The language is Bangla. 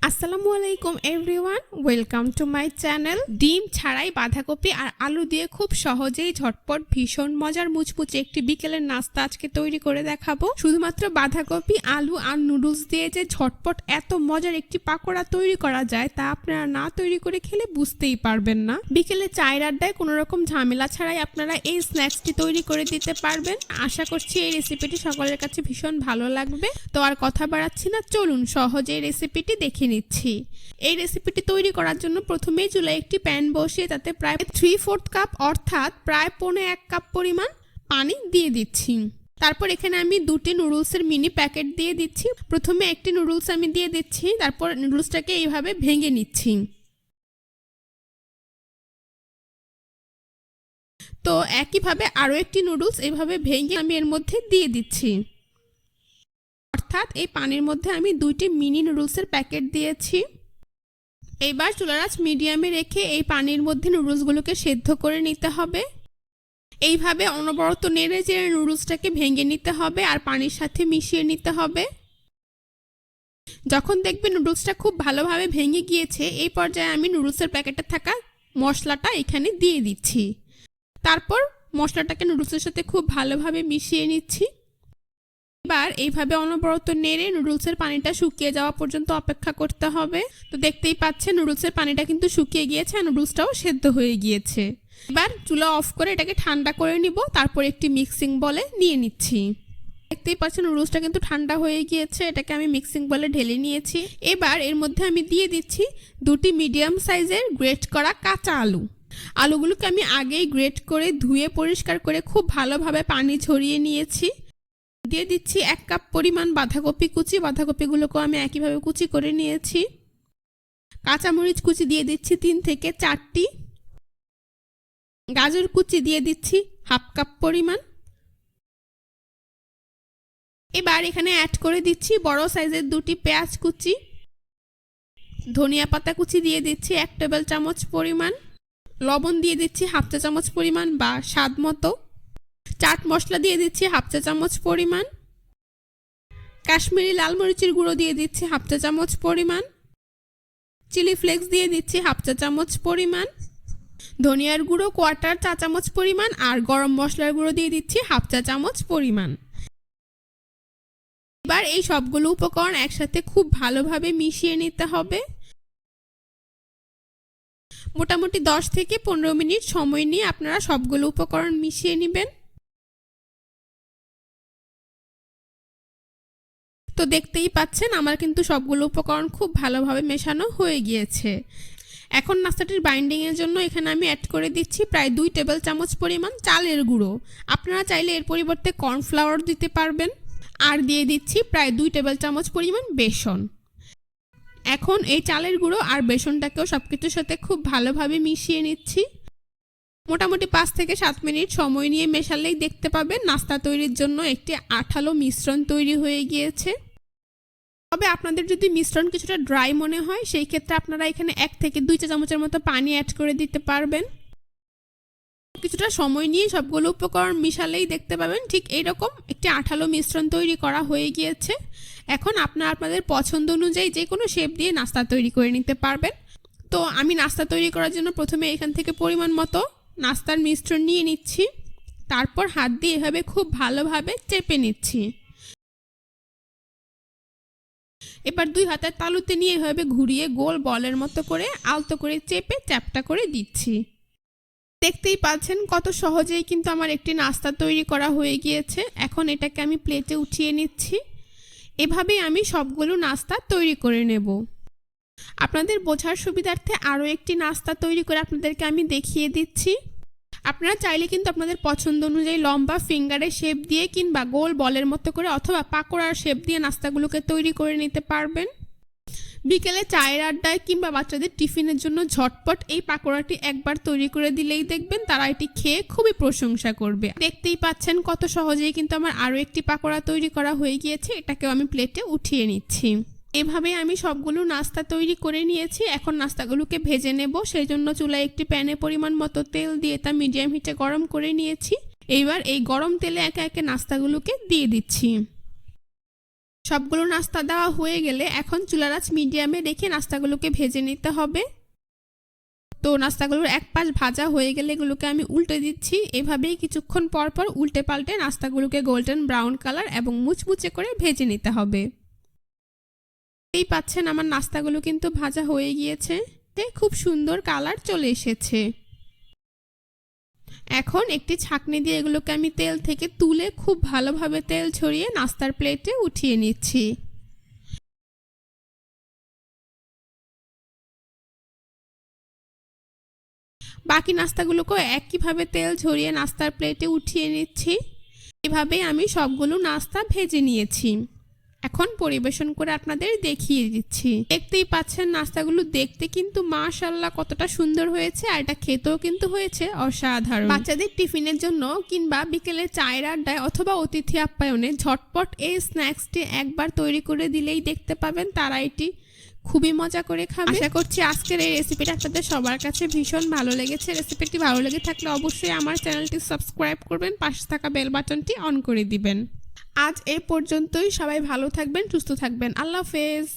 আসসালামু আলাইকুম everyone, welcome to my channel. ডিম ছাড়াই বাঁধাকপি আর আলু দিয়ে খুব সহজেই ঝটপট ভীষণ মজার মুচমুচে একটি বিকেলের নাস্তা আজকে তৈরি করে দেখাবো। শুধুমাত্র বাঁধাকপি, আলু আর নুডলস দিয়ে যে ঝটপট এত মজার একটি পাকোড়া তৈরি করা যায় তা আপনারা না তৈরি করে খেলে বুঝতেই পারবেন না। বিকেলে চায়ের আড্ডায় কোনো রকম ঝামেলা ছাড়াই আপনারা এই স্ন্যাক্সটি তৈরি করে দিতে পারবেন। আশা করছি এই রেসিপিটি সকলের কাছে ভীষণ ভালো লাগবে। তো আর কথা বাড়াচ্ছি না, চলুন সহজে এই রেসিপিটি দেখে নিচ্ছি। এই রেসিপিটি তৈরি করার জন্য প্রথমেই চুলায় একটি প্যান বসিয়ে তাতে প্রায় 3/4 কাপ অর্থাৎ প্রায় 1.25 কাপ পরিমাণ পানি দিয়ে দিচ্ছি। তারপর এখানে আমি দুটি নুডলসের মিনি প্যাকেট দিয়ে দিচ্ছি। প্রথমে একটি নুডলস আমি দিয়ে দিচ্ছি, তারপর নুডলসটাকে এইভাবে ভেঙে নিচ্ছি। তো একইভাবে আরও একটি নুডলস এইভাবে ভেঙে আমি এর মধ্যে দিয়ে দিচ্ছি। অর্থাৎ এই পানির মধ্যে আমি দুইটি মিনি নুডলসের প্যাকেট দিয়েছি। এবার চুলার আঁচ মিডিয়ামে রেখে এই পানির মধ্যে নুডলসগুলোকে সেদ্ধ করে নিতে হবে। এইভাবে অনবরত নেড়ে চেড়ে নুডলসটাকে ভেঙে নিতে হবে আর পানির সাথে মিশিয়ে নিতে হবে। যখন দেখবেন নুডলসটা খুব ভালোভাবে ভেঙে গিয়েছে, এই পর্যায়ে আমি নুডলসের প্যাকেটে থাকা মশলাটা এখানে দিয়ে দিচ্ছি। তারপর মশলাটাকে নুডলসের সাথে খুব ভালোভাবে মিশিয়ে নিচ্ছি। এবার এইভাবে অনবরত নেড়ে নুডলসের পানিটা শুকিয়ে যাওয়া পর্যন্ত অপেক্ষা করতে হবে। তো দেখতেই পাচ্ছেন নুডলসের পানিটা কিন্তু শুকিয়ে গিয়েছে আর নুডলসটাও সেদ্ধ হয়ে গিয়েছে। এবার চুলা অফ করে এটাকে ঠান্ডা করে নিব। তারপর একটি মিক্সিং বলে নিয়ে নিচ্ছি। দেখতেই পাচ্ছেন নুডলসটা কিন্তু ঠান্ডা হয়ে গিয়েছে, এটাকে আমি মিক্সিং বলে ঢেলে নিয়েছি। এবার এর মধ্যে আমি দিয়ে দিচ্ছি দুটি মিডিয়াম সাইজের গ্রেট করা কাঁচা আলু। আলুগুলোকে আমি আগেই গ্রেট করে ধুয়ে পরিষ্কার করে খুব ভালোভাবে পানি ঝরিয়ে নিয়েছি। দিয়ে দিচ্ছি 1 কাপ পরিমাণ বাঁধাকপি কুচি। বাঁধাকপিগুলোকেও আমি একইভাবে কুচি করে নিয়েছি। কাঁচামরিচ কুচি দিয়ে দিচ্ছি 3 থেকে 4টি। গাজর কুচি দিয়ে দিচ্ছি 1/2 কাপ পরিমাণ। এবার এখানে অ্যাড করে দিচ্ছি বড় সাইজের দুটি পেঁয়াজ কুচি। ধনিয়া পাতা কুচি দিয়ে দিচ্ছি 1 টেবিল চামচ পরিমাণ। লবণ দিয়ে দিচ্ছি 1/2 চা চামচ পরিমাণ বা স্বাদ মতো। চাট মশলা দিয়ে দিচ্ছি 1/2 চা চামচ পরিমাণ। কাশ্মীরি লাল মরিচের গুঁড়ো দিয়ে দিচ্ছি 1/2 চা চামচ পরিমাণ। চিলি ফ্লেক্স দিয়ে দিচ্ছি 1/2 চা চামচ পরিমাণ। ধনিয়ার গুঁড়ো 1/4 চা চামচ পরিমাণ আর গরম মশলার গুঁড়ো দিয়ে দিচ্ছি 1/2 চা চামচ পরিমাণ। এবার এই সবগুলো উপকরণ একসাথে খুব ভালোভাবে মিশিয়ে নিতে হবে। মোটামুটি 10 থেকে 15 মিনিট সময় নিয়ে আপনারা সবগুলো উপকরণ মিশিয়ে নেবেন। তো দেখতেই পাচ্ছেন আমার কিন্তু সবগুলো উপকরণ খুব ভালোভাবে মেশানো হয়ে গিয়েছে। এখন নাস্তাটির বাইন্ডিংয়ের জন্য এখানে আমি অ্যাড করে দিচ্ছি প্রায় 2 টেবিল চামচ পরিমাণ চালের গুঁড়ো। আপনারা চাইলে এর পরিবর্তে কর্নফ্লাওয়ার দিতে পারবেন। আর দিয়ে দিচ্ছি প্রায় 2 টেবিল চামচ পরিমাণ বেসন। এখন এই চালের গুঁড়ো আর বেসনটাকেও সবকিছুর সাথে খুব ভালোভাবে মিশিয়ে নিচ্ছি। মোটামুটি 5 থেকে 7 মিনিট সময় নিয়ে মেশালেই দেখতে পাবেন নাস্তা তৈরির জন্য একটি আঠালো মিশ্রণ তৈরি হয়ে গিয়েছে। তবে আপনাদের যদি মিশ্রণ কিছুটা ড্রাই মনে হয় সেই ক্ষেত্রে আপনারা এখানে 1 থেকে 2 চা চামচের মতো পানি অ্যাড করে দিতে পারবেন। কিছুটা সময় নিয়ে সবগুলো উপকরণ মিশালেই দেখতে পাবেন ঠিক এইরকম একটি আঠালো মিশ্রণ তৈরি করা হয়ে গিয়েছে। এখন আপনাদের পছন্দ অনুযায়ী যে কোনো শেপ দিয়ে নাস্তা তৈরি করে নিতে পারবেন। তো আমি নাস্তা তৈরি করার জন্য প্রথমে এখান থেকে পরিমাণ মতো নাস্তার মিশ্রণ নিয়ে নিচ্ছি। তারপর হাত দিয়ে এভাবে খুব ভালোভাবে চেপে নিচ্ছি। এবার 2 হাতের তালুতে নিয়ে এভাবে ঘুরিয়ে গোল বলের মতো করে আলতো করে চেপে চ্যাপটা করে দিচ্ছি। দেখতেই পাচ্ছেন কত সহজেই কিন্তু আমার একটি নাস্তা তৈরি করা হয়ে গিয়েছে। এখন এটাকে আমি প্লেটে উঠিয়ে নিচ্ছি। এভাবেই আমি সবগুলো নাস্তা তৈরি করে নেব। আপনাদের বোঝার সুবিধার্থে আরও একটি নাস্তা তৈরি করে আপনাদেরকে আমি দেখিয়ে দিচ্ছি। আপনারা চাইলে কিন্তু আপনাদের পছন্দ অনুযায়ী লম্বা ফিঙ্গারের শেপ দিয়ে কিংবা গোল বলের মতো করে অথবা পাকোড়ার শেপ দিয়ে নাস্তাগুলোকে তৈরি করে নিতে পারবেন। বিকেলে চায়ের আড্ডায় কিংবা বাচ্চাদের টিফিনের জন্য ঝটপট এই পাকোড়াটি একবার তৈরি করে দিলেই দেখবেন তারা এটি খেয়ে খুবই প্রশংসা করবে। দেখতেই পাচ্ছেন কত সহজেই কিন্তু আমার আরও একটি পাকোড়া তৈরি করা হয়ে গিয়েছে। এটাকেও আমি প্লেটে উঠিয়ে নিচ্ছি। এভাবে আমি সবগুলো নাস্তা তৈরি করে নিয়েছি। এখন নাস্তাগুলোকে ভেজে নেব। সেই জন্য চুলায় একটি প্যানে পরিমাণ মতো তেল দিয়ে তা মিডিয়াম হিটে গরম করে নিয়েছি। এইবার এই গরম তেলে একে একে নাস্তাগুলোকে দিয়ে দিচ্ছি। সবগুলো নাস্তা দেওয়া হয়ে গেলে এখন চুলার আঁচ মিডিয়ামে রেখে নাস্তাগুলোকে ভেজে নিতে হবে। তো নাস্তাগুলোর এক পাশ ভাজা হয়ে গেলে এগুলোকে আমি উল্টে দিচ্ছি। এভাবেই কিছুক্ষণ পর পর উল্টে পাল্টে নাস্তাগুলোকে গোল্ডেন ব্রাউন কালার এবং মুচমুচে করে ভেজে নিতে হবে। এই পাচ্ছেন আমার নাস্তাগুলো কিন্তু ভাজা হয়ে গিয়েছে, খুব সুন্দর কালার চলে এসেছে। এখন একটি ছাঁকনি দিয়ে এগুলোকে আমি তেল থেকে তুলে খুব ভালোভাবে তেল ছড়িয়ে নাস্তার প্লেটে উঠিয়ে নিচ্ছি। বাকি নাস্তাগুলোকেও একইভাবে তেল ঝরিয়ে নাস্তার প্লেটে উঠিয়ে নিচ্ছি। এভাবেই আমি সবগুলো নাস্তা ভেজে নিয়েছি। এখন পরিবেশন করে আপনাদের দেখিয়ে দিচ্ছি। দেখতেই পাচ্ছেন নাস্তাগুলো দেখতে কিন্তু মাশাআল্লাহ কতটা সুন্দর হয়েছে, আর এটা খেতেও কিন্তু হয়েছে অসাধারণ। বাচ্চাদের টিফিনের জন্য কিংবা বিকেলে চায়ের আড্ডায় অথবা অতিথি আপ্যায়নে ঝটপট এই স্ন্যাক্সটি একবার তৈরি করে দিলেই দেখতে পাবেন তারা এটি খুবই মজা করে খাবে। আশা করছি আজকের এই রেসিপিটা আপনাদের সবার কাছে ভীষণ ভালো লেগেছে। রেসিপিটি ভালো লেগে থাকলে অবশ্যই আমার চ্যানেলটি সাবস্ক্রাইব করবেন, পাশে থাকা বেল বাটনটি অন করে দিবেন। আজ এ পর্যন্তই। সবাই ভালো থাকবেন, সুস্থ থাকবেন। আল্লাহ হাফেজ।